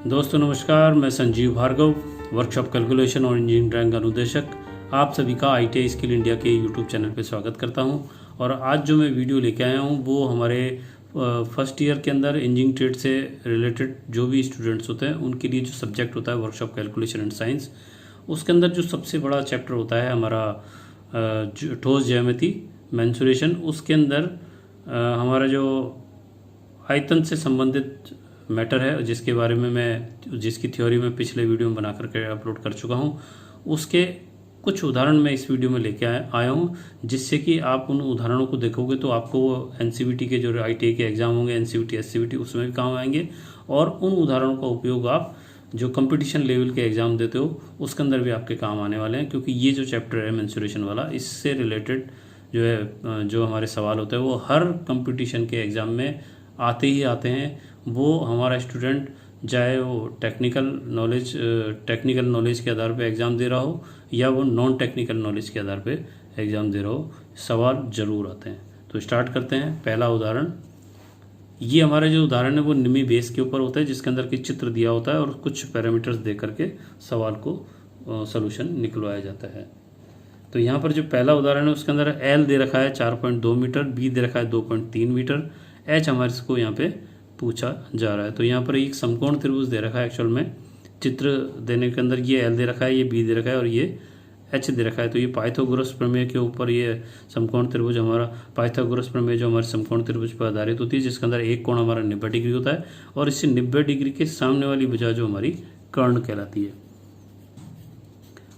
दोस्तों नमस्कार, मैं संजीव भार्गव, वर्कशॉप कैलकुलेशन और इंजीनियरिंग ड्राइंग का अनुदेशक आप सभी का ITI स्किल इंडिया के यूट्यूब चैनल पे स्वागत करता हूं। और आज जो मैं वीडियो लेके आया हूं वो हमारे फर्स्ट ईयर के अंदर इंजीनियरिंग ट्रेड से रिलेटेड जो भी स्टूडेंट्स होते हैं उनके लिए जो सब्जेक्ट होता है वर्कशॉप कैलकुलेशन एंड साइंस, उसके अंदर जो सबसे बड़ा चैप्टर होता है हमारा ठोस ज्यामिति मेंसुरेशन। उसके अंदर हमारा जो आयतन से संबंधित मैटर है जिसके बारे में जिसकी थ्योरी में पिछले वीडियो में बना करके अपलोड कर चुका हूं, उसके कुछ उदाहरण मैं इस वीडियो में लेके आया हूं, जिससे कि आप उन उदाहरणों को देखोगे तो आपको वो NCVT के जो ITI के एग्जाम होंगे, NCVT SCVT, उसमें भी काम आएंगे। और उन उदाहरणों का उपयोग आप जो कंपटीशन लेवल के एग्जाम देते हो उसके अंदर भी आपके काम आने वाले हैं, क्योंकि ये जो चैप्टर है मेंसुरेशन वाला, इससे रिलेटेड जो है जो हमारे सवाल होते हैं वो हर कंपटीशन के एग्जाम में आते ही आते हैं। वो हमारा स्टूडेंट चाहे वो टेक्निकल नॉलेज के आधार पे एग्ज़ाम दे रहा हो या वो नॉन टेक्निकल नॉलेज के आधार पे एग्ज़ाम दे रहा हो, सवाल जरूर आते हैं। तो स्टार्ट करते हैं। पहला उदाहरण, ये हमारा जो उदाहरण है वो निमी बेस के ऊपर होता है, जिसके अंदर की चित्र दिया होता है और कुछ पैरामीटर्स दे करके सवाल को सॉल्यूशन निकलवाया जाता है। तो यहाँ पर जो पहला उदाहरण है उसके अंदर L दे रखा है 4.2 मीटर, B दे रखा है 2.3 मीटर, H हमारे को यहाँ पे पूछा जा रहा है। तो यहाँ पर एक समकोण त्रिभुज दे रखा है। एक्चुअल में चित्र देने के अंदर ये L दे रखा है, ये B दे रखा है और ये H दे रखा है। तो ये पाइथागोरस प्रमेय के ऊपर ये समकोण त्रिभुज हमारा पाइथागोरस प्रमेय जो हमारे समकोण त्रिभुज पर आधारित होती है, जिसके अंदर एक कोण हमारा 90 डिग्री होता है और इससे 90 डिग्री के सामने वाली भुजा जो हमारी कर्ण कहलाती है।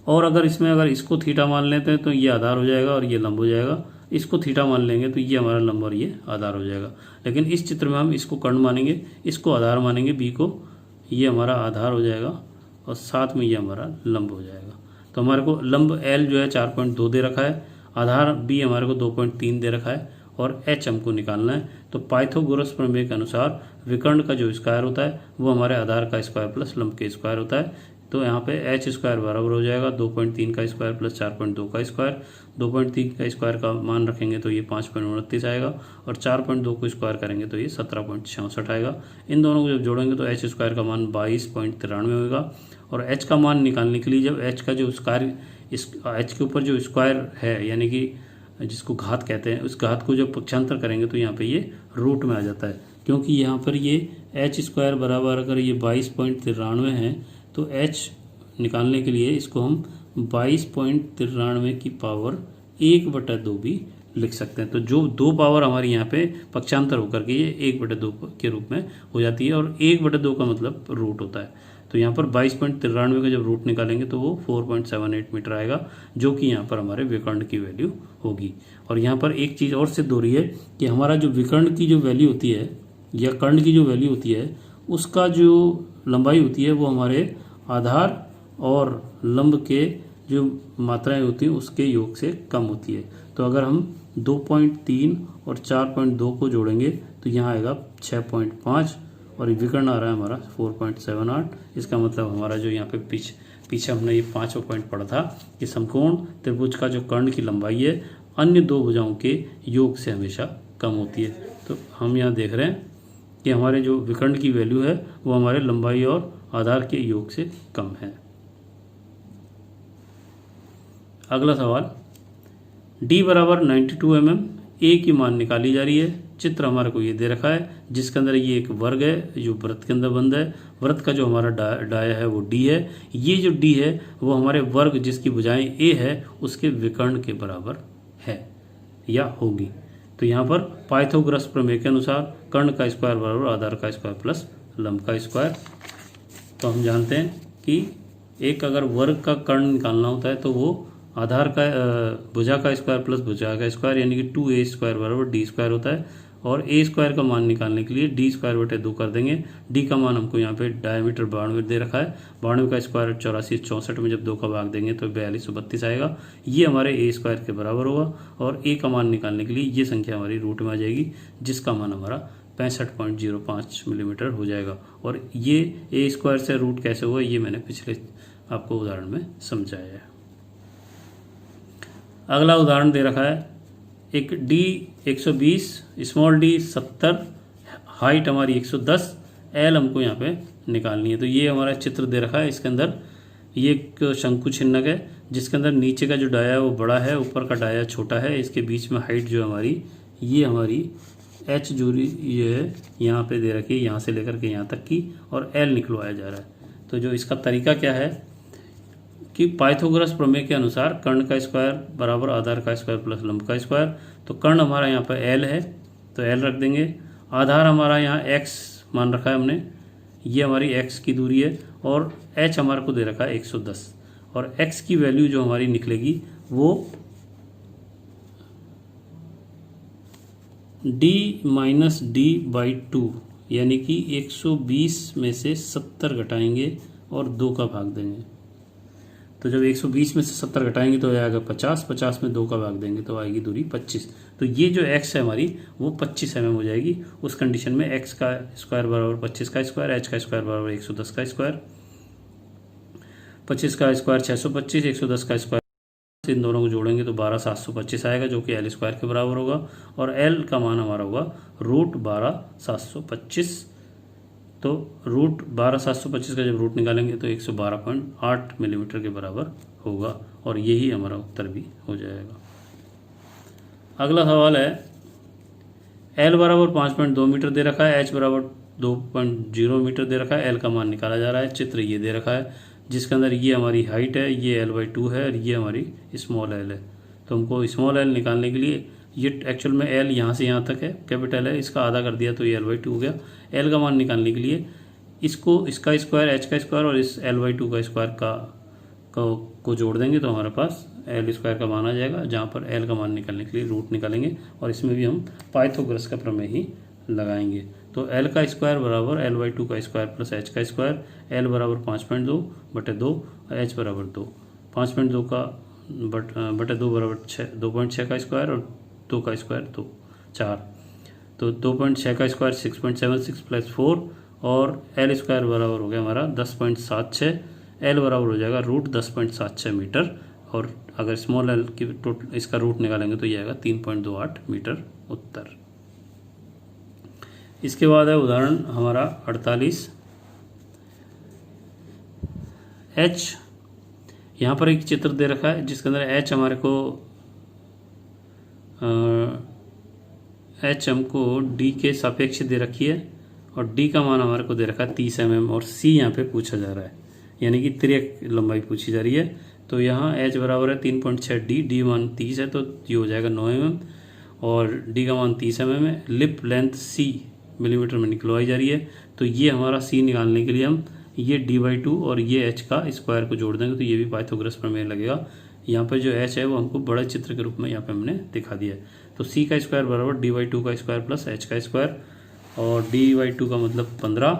और अगर इसको थीटा मान लेते हैं तो ये आधार हो जाएगा और ये लंब हो जाएगा। इसको थीटा मान लेंगे तो ये हमारा लंब और ये आधार हो जाएगा। लेकिन इस चित्र में हम इसको कर्ण मानेंगे, इसको आधार मानेंगे, B को, ये हमारा आधार हो जाएगा और साथ में ये हमारा लंब हो जाएगा। तो हमारे को लंब L जो है 4.2 दे रखा है, आधार B हमारे को 2.3 दे रखा है और H हमको निकालना है। तो पाइथागोरस प्रमेय के अनुसार विकर्ण का जो स्क्वायर होता है वो हमारे आधार का स्क्वायर प्लस लंब के स्क्वायर होता है। तो यहाँ पे H स्क्वायर बराबर हो जाएगा 2.3 का स्क्वायर प्लस 4.2 का स्क्वायर। 2.3 का स्क्वायर का मान रखेंगे तो ये 5.29 आएगा और 4.2 को स्क्वायर करेंगे तो ये 17.66 आएगा। इन दोनों को जब जोड़ेंगे तो H स्क्वायर का मान 22.93 होगा। और H का मान निकालने के लिए जब H का जो स्क्वायर, इस H के ऊपर जो स्क्वायर है यानी कि जिसको घात कहते हैं, उस घात को जब पक्षांतर करेंगे तो यहाँ पे ये रूट में आ जाता है, क्योंकि यहाँ पर ये H स्क्वायर बराबर अगर ये 22.93 है तो H निकालने के लिए इसको हम 22.93 की पावर 1/2 भी लिख सकते हैं। तो जो दो पावर हमारी यहाँ पे पक्षांतर होकर के ये 1/2 के रूप में हो जाती है और 1/2 का मतलब रूट होता है। तो यहाँ पर 22.93 का जब रूट निकालेंगे तो वो 4.78 मीटर आएगा, जो कि यहाँ पर हमारे विकर्ण की वैल्यू होगी। और यहाँ पर एक चीज़ और सिद्ध हो रही है कि हमारा जो विकर्ण की जो वैल्यू होती है या कर्ण की जो वैल्यू होती है उसका जो लंबाई होती है वो हमारे आधार और लंब के जो मात्राएं होती हैं उसके योग से कम होती है। तो अगर हम 2.3 और 4.2 को जोड़ेंगे तो यहाँ आएगा 6.5 और विकर्ण आ रहा है हमारा 4.78। इसका मतलब हमारा जो यहाँ पे पीछे हमने ये 5वां पॉइंट पढ़ा था कि समकोण त्रिभुज का जो कर्ण की लंबाई है अन्य दो भुजाओं के योग से हमेशा कम होती है। तो हम यहाँ देख रहे हैं कि हमारे जो विकर्ण की वैल्यू है वो हमारे लंबाई और आधार के योग से कम है। अगला सवाल, D बराबर 92 mm, A की मान निकाली जा रही है। चित्र हमारे को ये दे रखा है जिसके अंदर ये एक वर्ग है जो वृत्त के अंदर बंद है। वृत्त का जो हमारा डाया है वो D है। ये जो D है वो हमारे वर्ग जिसकी भुजाएं A है उसके विकर्ण के बराबर है या होगी। तो यहाँ पर पाइथागोरस प्रमेय के अनुसार कर्ण का स्क्वायर बराबर आधार का स्क्वायर प्लस लंब का स्क्वायर। तो हम जानते हैं कि एक अगर वर्ग का कर्ण निकालना होता है तो वो आधार का भुजा का स्क्वायर प्लस भुजा का स्क्वायर यानी कि 2a स्क्वायर बराबर D स्क्वायर होता है। और a स्क्वायर का मान निकालने के लिए D स्क्वायर बटे 2 कर देंगे। D का मान हमको यहाँ पे डायमीटर 92 दे रखा है। 92 का स्क्वायर 84 में जब 2 का भाग देंगे तो 4232 आएगा। ये हमारे a स्क्वायर के बराबर होगा और a का मान निकालने के लिए ये संख्या हमारी रूट में आ जाएगी, जिसका मान हमारा 65.05 मिलीमीटर हो जाएगा। और ये a स्क्वायर से रूट कैसे हुआ ये मैंने पिछले आपको उदाहरण में समझाया है। अगला उदाहरण दे रखा है, एक D 120, स्मॉल d 70, हाइट हमारी 110, L हमको यहाँ पे निकालनी है। तो ये हमारा चित्र दे रखा है, इसके अंदर ये एक शंकु छिन्नक है जिसके अंदर नीचे का जो डाया है वो बड़ा है, ऊपर का डाया छोटा है। इसके बीच में हाइट जो हमारी ये हमारी एच जो ये है यहाँ पे दे रखी है, यहाँ से लेकर के यहाँ तक की, और एल निकलवाया जा रहा है। तो जो इसका तरीका क्या है कि पाइथागोरस प्रमेय के अनुसार कर्ण का स्क्वायर बराबर आधार का स्क्वायर प्लस लंब का स्क्वायर। तो कर्ण हमारा यहाँ पर एल है तो एल रख देंगे, आधार हमारा यहाँ एक्स मान रखा है हमने, ये हमारी एक्स की दूरी है, और एच हमारे को दे रखा है 110, और एक्स की वैल्यू जो हमारी निकलेगी वो d माइनस डी बाई 2, यानी कि 120 में से 70 घटाएंगे और 2 का भाग देंगे। तो जब 120 में से 70 घटाएंगे तो आएगा 50, 50 में 2 का भाग देंगे तो आएगी दूरी 25। तो ये जो x है हमारी वो 25 mm हो जाएगी। उस कंडीशन में x का स्क्वायर बराबर 25 का स्क्वायर, h का स्क्वायर बराबर 110 का स्क्वायर, 25 का स्क्वायर 625, 110 का स्क्वायर, इन दोनों को जोड़ेंगे तो 12725 आएगा जो कि एल स्क्वायर के बराबर होगा, और एल का मान हमारा होगा रूट 12725। तो रूट 12725 का जब रूट निकालेंगे तो 112.8 मिलीमीटर के बराबर होगा, और यही हमारा उत्तर भी हो जाएगा। अगला सवाल है, एल बराबर 5.2 मीटर दे रखा है, एच बराबर 2.0 मीटर दे रखा है, एल का मान निकाला जा रहा है। चित्र ये दे रखा है जिसके अंदर ये हमारी हाइट है, ये l/2 है, और ये हमारी स्मॉल एल है। तो हमको स्मॉल एल निकालने के लिए, ये एक्चुअल में एल यहाँ से यहाँ तक है, कैपिटल है, इसका आधा कर दिया तो ये l/2 हो गया। एल का मान निकालने के लिए इसको, इसका स्क्वायर, एच का स्क्वायर और इस l/2 का स्क्वायर को जोड़ देंगे तो हमारे पास एल स्क्वायर का मान आ जाएगा, जहाँ पर एल का मान निकालने के लिए रूट निकालेंगे, और इसमें भी हम पाइथागोरस का प्रमेय ही लगाएंगे। तो एल का स्क्वायर बराबर l/2 का स्क्वायर प्लस एच का स्क्वायर, एल बराबर 5.2/2, एच बराबर 2, 5.2 का बटे 2 बराबर 2.6 का स्क्वायर, और 2 का स्क्वायर 2, 4, तो 2.6 का स्क्वायर 6.76 प्लस 4, और एल स्क्वायर बराबर हो गया हमारा 10.76, एल बराबर हो जाएगा रूट 10.76 मीटर, और अगर स्मॉल एल की इसका रूट निकालेंगे तो ये आएगा 3.28 मीटर उत्तर। इसके बाद है उदाहरण हमारा 48। एच, यहाँ पर एक चित्र दे रखा है जिसके अंदर एच हमारे को एच हमको डी के सापेक्ष दे रखी है, और डी का मान हमारे को दे रखा है 30 mm, और सी यहाँ पे पूछा जा रहा है, यानी कि तिर्यक लंबाई पूछी जा रही है। तो यहाँ एच बराबर है 3.6 डी मान 30 है तो ये हो जाएगा 9 mm, और डी का मान 30 mm है। लिप लेंथ सी मिलीमीटर में निकलवाई जा रही है, तो ये हमारा सी निकालने के लिए हम ये d/2 और ये h का स्क्वायर को जोड़ देंगे तो ये भी पाइथागोरस प्रमेय लगेगा। यहाँ पर जो h है वो हमको बड़े चित्र के रूप में यहाँ पे हमने दिखा दिया है। तो c का स्क्वायर बराबर d/2 का स्क्वायर प्लस h का स्क्वायर, और d/2 का मतलब 15,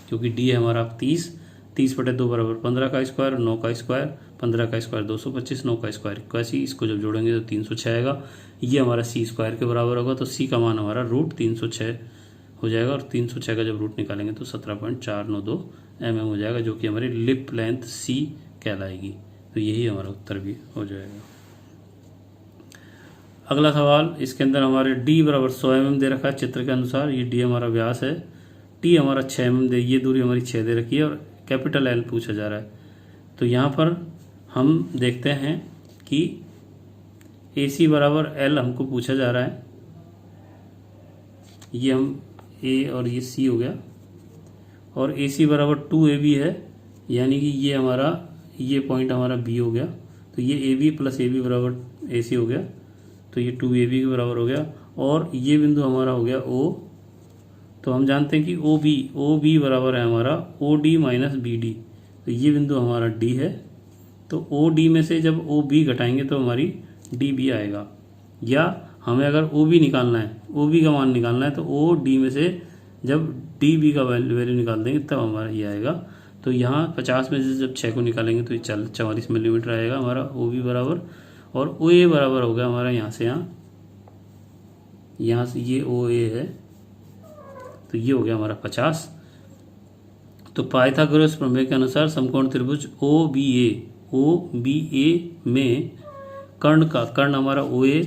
क्योंकि d है हमारा 30, 30/2 बराबर 15 का स्क्वायर, 9 का स्क्वायर, 15 का स्क्वायर 225, 9 का स्क्वायर 81, इसको जब जोड़ेंगे तो 306 आएगा। ये हमारा c स्क्वायर के बराबर होगा, तो c का मान हमारा रूट 306 हो जाएगा, और 306 का जब रूट निकालेंगे तो 17.492 mm हो जाएगा, जो कि हमारी लिप लेंथ सी कहलाएगी। तो यही हमारा उत्तर भी हो जाएगा। अगला सवाल, इसके अंदर हमारे d बराबर 100 mm दे रखा है चित्र के अनुसार। ये d हमारा व्यास है, t हमारा 6 mm दे, ये दूरी हमारी 6 दे रखी है, और कैपिटल L पूछा जा रहा है। तो यहाँ पर हम देखते हैं कि AC बराबर L हमको पूछा जा रहा है, ये हम A और ये C हो गया, और AC बराबर 2AB है, यानी कि ये हमारा, ये पॉइंट हमारा B हो गया, तो ये AB प्लस AB बराबर AC हो गया, तो ये 2AB के बराबर हो गया, और ये बिंदु हमारा हो गया O। तो हम जानते हैं कि OB बराबर है हमारा OD माइनस BD, तो ये बिंदु हमारा D है, तो OD में से जब OB घटाएंगे तो हमारी DB आएगा। या हमें अगर OB निकालना है, OB का मान निकालना है, तो OD में से जब DB का वैल्यू निकाल देंगे तब हमारा ये आएगा। तो यहाँ 50 में से जब 6 को निकालेंगे तो ये 44 मिलीमीटर आएगा हमारा OB बराबर, और OA बराबर हो गया हमारा यहाँ से ये OA है, तो ये हो गया हमारा 50। तो पाइथागोरस प्रमेय के अनुसार समकोण त्रिभुज OBA में कर्ण हमारा OA,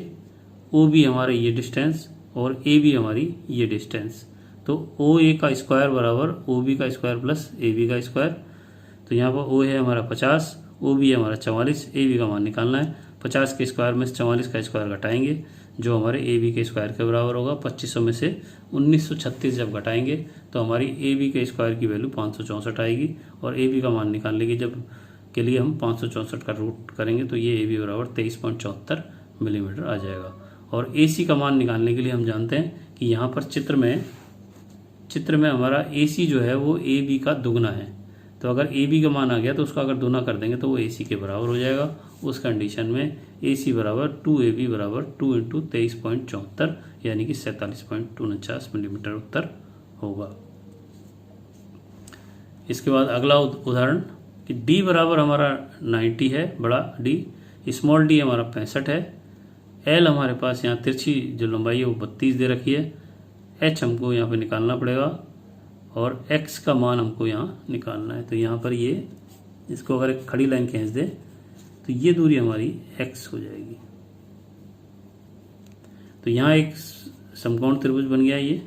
OB हमारा ये डिस्टेंस, और AB हमारी ये डिस्टेंस। तो ओ ए का स्क्वायर बराबर ओ बी का स्क्वायर प्लस ए बी का स्क्वायर। तो यहाँ पर ओ है हमारा 50, ओ बी है हमारा 44, ए बी का मान निकालना है। 50 के स्क्वायर में से 44 का स्क्वायर घटाएंगे जो हमारे ए बी के स्क्वायर के बराबर होगा। 2500 में से 1936 जब घटाएंगे तो हमारी ए बी के स्क्वायर की वैल्यू 564 आएगी। और ए बी का मान निकालने की जब के लिए हम 564 का रूट करेंगे तो ये ए बी बराबर 23.74 मिलीमीटर आ जाएगा। और ए सी का मान निकालने के लिए हम जानते हैं कि यहाँ पर चित्र में हमारा ए सी जो है वो ए बी का दुगना है। तो अगर ए बी का मान आ गया तो उसका अगर दुगना कर देंगे तो वो ए सी के बराबर हो जाएगा। उस कंडीशन में ए सी बराबर 2AB बराबर 2 इंटू 23.74 यानी कि 47.49 मिलीमीटर उत्तर होगा। इसके बाद अगला उदाहरण कि डी बराबर हमारा 90 है, बड़ा डी, स्मॉल डी हमारा 65 है, एल हमारे पास यहाँ तिरछी जो लंबाई है वो 32 दे रखी है, एच हमको यहाँ पे निकालना पड़ेगा और एक्स का मान हमको यहाँ निकालना है। तो यहाँ पर ये इसको अगर एक खड़ी लाइन खींच दे तो ये दूरी हमारी एक्स हो जाएगी। तो यहाँ एक समकोण त्रिभुज बन गया, ये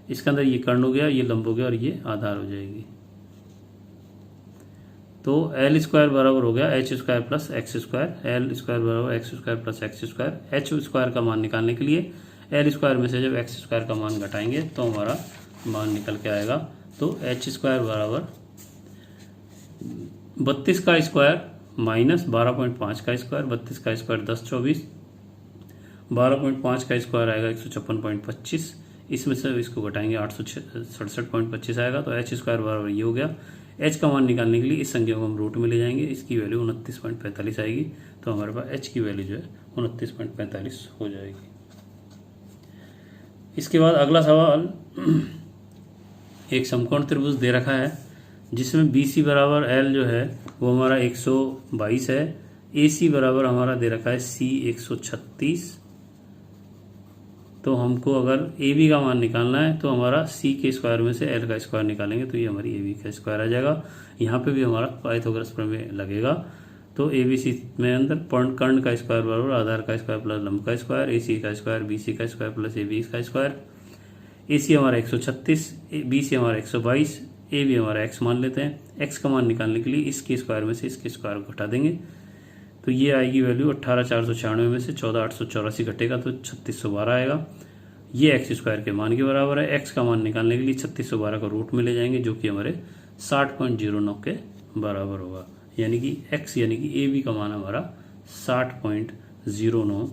इसके अंदर ये कर्ण हो गया, ये लंब हो गया और ये आधार हो जाएगी। तो एल स्क्वायर बराबर हो गया H square plus X square, L square बराबर X square plus X square. H square का मान निकालने के लिए एल स्क्वायर में से जब एक्स स्क्वायर का मान घटाएंगे तो हमारा मान निकल के आएगा। तो एच स्क्वायर बराबर 32 का स्क्वायर माइनस 12.5 का स्क्वायर, 32 का स्क्वायर 10 24, 12.5 का स्क्वायर आएगा 156.25, इसमें से इसको घटाएंगे 867.25 आएगा। तो एच स्क्वायर बराबर ये हो गया। एच का मान निकालने के लिए इस संख्या को हम रूट में ले जाएंगे, इसकी वैल्यू 29.45 आएगी। तो हमारे पास एच की वैल्यू जो है 29.45 हो जाएगी। इसके बाद अगला सवाल, एक समकोण त्रिभुज दे रखा है जिसमें बी सी बराबर एल जो है वो हमारा 122 है, ए सी बराबर हमारा दे रखा है सी 136। तो हमको अगर ए बी का मान निकालना है तो हमारा सी के स्क्वायर में से एल का स्क्वायर निकालेंगे तो ये हमारी ए बी का स्क्वायर आ जाएगा। यहाँ पे भी हमारा पाइथागोरस प्रमेय लगेगा। तो ए बी सी में अंदर कर्ण का स्क्वायर बराबर आधार का स्क्वायर प्लस लंब का स्क्वायर, ए सी का स्क्वायर बी सी का स्क्वायर प्लस ए बी का स्क्वायर। ए सी हमारा 136, बी सी हमारा 122, ए बी हमारा एक्स मान लेते हैं। एक्स का मान निकालने के लिए इसके स्क्वायर में से इसके स्क्वायर को घटा देंगे तो ये आएगी वैल्यू 18,496 में से 14,884 घटेगा तो 3612 आएगा। ये एक्स स्क्वायर के मान के बराबर है। एक्स का मान निकालने के लिए 3612 का रूट में ले जाएंगे जो कि हमारे 60.09 के बराबर होगा। यानी कि एक्स यानी कि ए बी का मान हमारा 60.09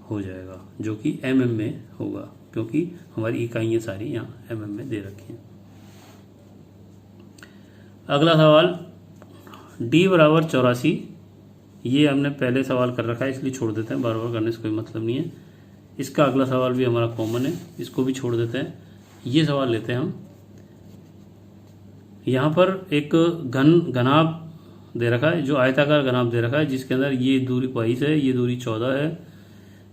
हो जाएगा जो कि mm में होगा क्योंकि हमारी इकाइयाँ सारी यहाँ mm में दे रखी हैं। अगला सवाल d बराबर 84, ये हमने पहले सवाल कर रखा है इसलिए छोड़ देते हैं, बार बार करने से कोई मतलब नहीं है। इसका अगला सवाल भी हमारा कॉमन है, इसको भी छोड़ देते हैं। ये सवाल लेते हैं हम। यहाँ पर एक घनाभ दे रखा है, जो आयताकार घनाभ दे रखा है जिसके अंदर ये दूरी 22 है, ये दूरी 14 है,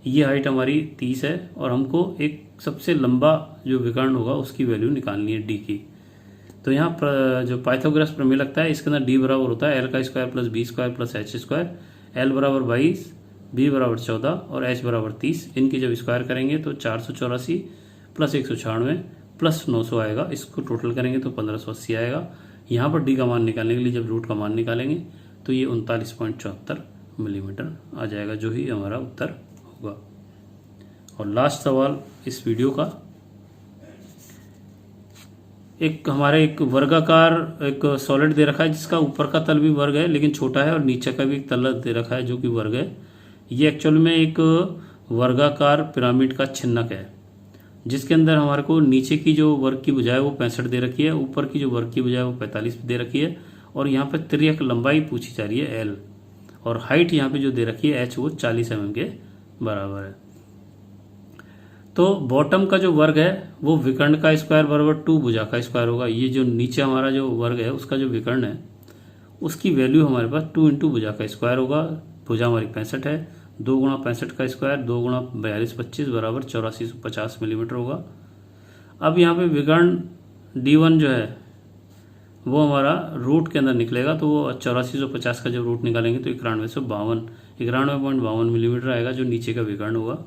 ये हाइट हमारी 30 है और हमको एक सबसे लंबा जो विकर्ण होगा उसकी वैल्यू निकालनी है डी की। तो यहाँ पर जो पाइथागोरस प्रमेय लगता है इसके अंदर डी बराबर होता है एल का square plus B square plus H square. L बराबर 22, बी बराबर 14 और एच बराबर 30। इनकी जब स्क्वायर करेंगे तो 484 प्लस 196 प्लस 900 आएगा। इसको टोटल करेंगे तो 1580 आएगा। यहाँ पर डी का मान निकालने के लिए जब रूट का मान निकालेंगे तो ये 39.74 मिलीमीटर आ जाएगा जो ही हमारा उत्तर होगा। और लास्ट सवाल इस वीडियो का, एक हमारे एक वर्गाकार एक सॉलिड दे रखा है जिसका ऊपर का तल भी वर्ग है लेकिन छोटा है और नीचे का भी एक तल दे रखा है जो कि वर्ग है। ये एक्चुअल में एक वर्गाकार पिरामिड का छिन्नक है जिसके अंदर हमारे को नीचे की जो वर्ग की भुजा है वो 65 दे रखी है, ऊपर की जो वर्ग की भुजा है वो 45 दे रखी है और यहाँ पर तिर्यक लंबाई पूछी जा रही है एल और हाइट यहाँ पे जो दे रखी है एच वो 40 mm के बराबर है। तो बॉटम का जो वर्ग है वो विकर्ण का स्क्वायर बराबर 2 भुजा का स्क्वायर होगा। ये जो नीचे हमारा जो वर्ग है उसका जो विकर्ण है उसकी वैल्यू हमारे पास 2 इंटू भुजा का स्क्वायर होगा। भुजा हमारी 65 है, 2 गुणा 65 का स्क्वायर 2 गुणा 42 25 बराबर 8450 मिलीमीटर होगा। अब यहाँ पे विकर्ण D1 जो है वो हमारा रूट के अंदर निकलेगा तो वो 8450 का जब रूट निकालेंगे तो 91.52 मिलीमीटर आएगा जो नीचे का विकर्ण होगा।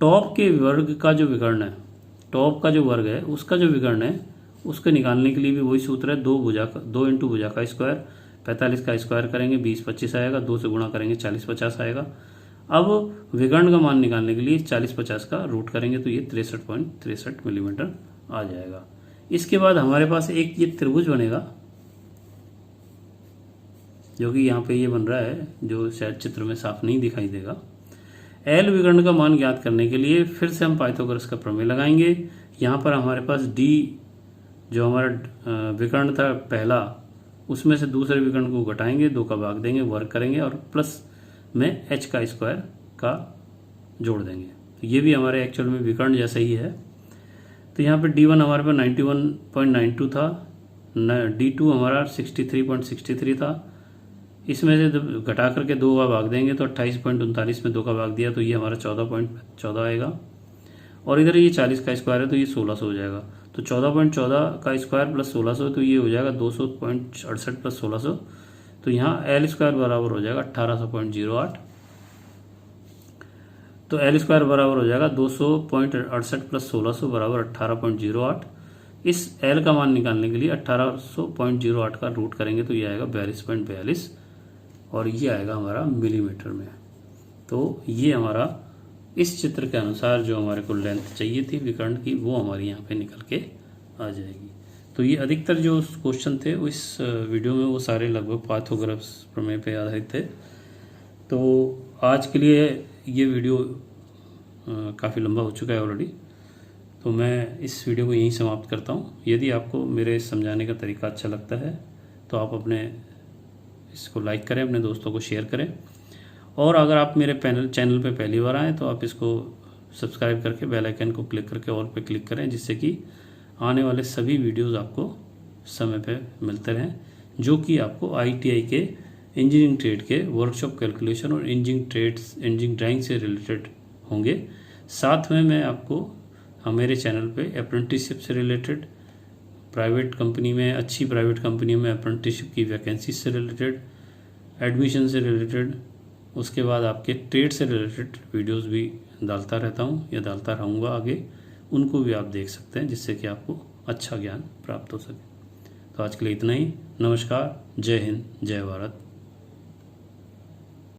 टॉप के वर्ग का जो विकर्ण है टॉप का जो वर्ग है उसका जो विकर्ण है उसके निकालने के लिए भी वही सूत्र है, 2 इंटू भुजा का स्क्वायर, 45 का स्क्वायर करेंगे 20 25 आएगा, 2 से गुणा करेंगे 40 50 आएगा। अब विकर्ण का मान निकालने के लिए 40 50 का रूट करेंगे तो ये 63.63 मिलीमीटर आ जाएगा। इसके बाद हमारे पास एक ये त्रिभुज बनेगा जो कि यहाँ पे ये बन रहा है, जो शायद चित्र में साफ नहीं दिखाई देगा। एल विकर्ण का मान ज्ञात करने के लिए फिर से हम पाइथागोरस का प्रमेय लगाएंगे। यहाँ पर हमारे पास डी जो हमारा विकर्ण था पहला, उसमें से दूसरे विकर्ण को घटाएंगे, 2 का भाग देंगे, वर्ग करेंगे और प्लस में एच का स्क्वायर का जोड़ देंगे। तो ये भी हमारे एक्चुअल में विकर्ण जैसा ही है। तो यहाँ पे D1 हमारे पास 91.92 था, D2 हमारा 63.63 था। इसमें से घटा करके 2 का भाग देंगे तो 28.39 में 2 का भाग दिया तो ये हमारा 14.14 आएगा। और इधर ये 40 का स्क्वायर है तो ये 1600 हो जाएगा। तो 14.14 का स्क्वायर प्लस 1600 तो ये हो जाएगा 200.68 प्लस 1600। तो यहाँ एल स्क्वायर बराबर हो जाएगा 1800.08। तो एल स्क्वायर बराबर हो जाएगा 200.68 प्लस 1600 बराबर 18.08। इस एल का मान निकालने के लिए 1800.08 का रूट करेंगे तो ये आएगा 42.42 और ये आएगा हमारा मिलीमीटर में। तो ये हमारा इस चित्र के अनुसार जो हमारे को लेंथ चाहिए थी विकर्ण की वो हमारी यहाँ पे निकल के आ जाएगी। तो ये अधिकतर जो क्वेश्चन थे इस वीडियो में वो सारे लगभग पाइथागोरस प्रमेय पे आधारित थे। तो आज के लिए ये वीडियो काफ़ी लंबा हो चुका है ऑलरेडी, तो मैं इस वीडियो को यहीं समाप्त करता हूँ। यदि आपको मेरे समझाने का तरीका अच्छा लगता है तो आप अपने इसको लाइक करें, अपने दोस्तों को शेयर करें, और अगर आप मेरे चैनल पे पहली बार आएँ तो आप इसको सब्सक्राइब करके बेल आइकन को क्लिक करके ऑल पे क्लिक करें, जिससे कि आने वाले सभी वीडियोस आपको समय पे मिलते रहें, जो कि आपको ITI के इंजीनियरिंग ट्रेड के वर्कशॉप कैलकुलेशन और इंजीनियरिंग ड्राइंग से रिलेटेड होंगे। साथ में मैं आपको मेरे चैनल पे अप्रेंटिसशिप से रिलेटेड, प्राइवेट कंपनी में, अच्छी प्राइवेट कंपनी में अप्रेंटिसशिप की वैकेंसी से रिलेटेड, एडमिशन से रिलेटेड, उसके बाद आपके ट्रेड से रिलेटेड वीडियोस भी डालता रहता हूँ या डालता रहूँगा आगे। उनको भी आप देख सकते हैं, जिससे कि आपको अच्छा ज्ञान प्राप्त हो सके। तो आज के लिए इतना ही। नमस्कार, जय हिंद, जय भारत।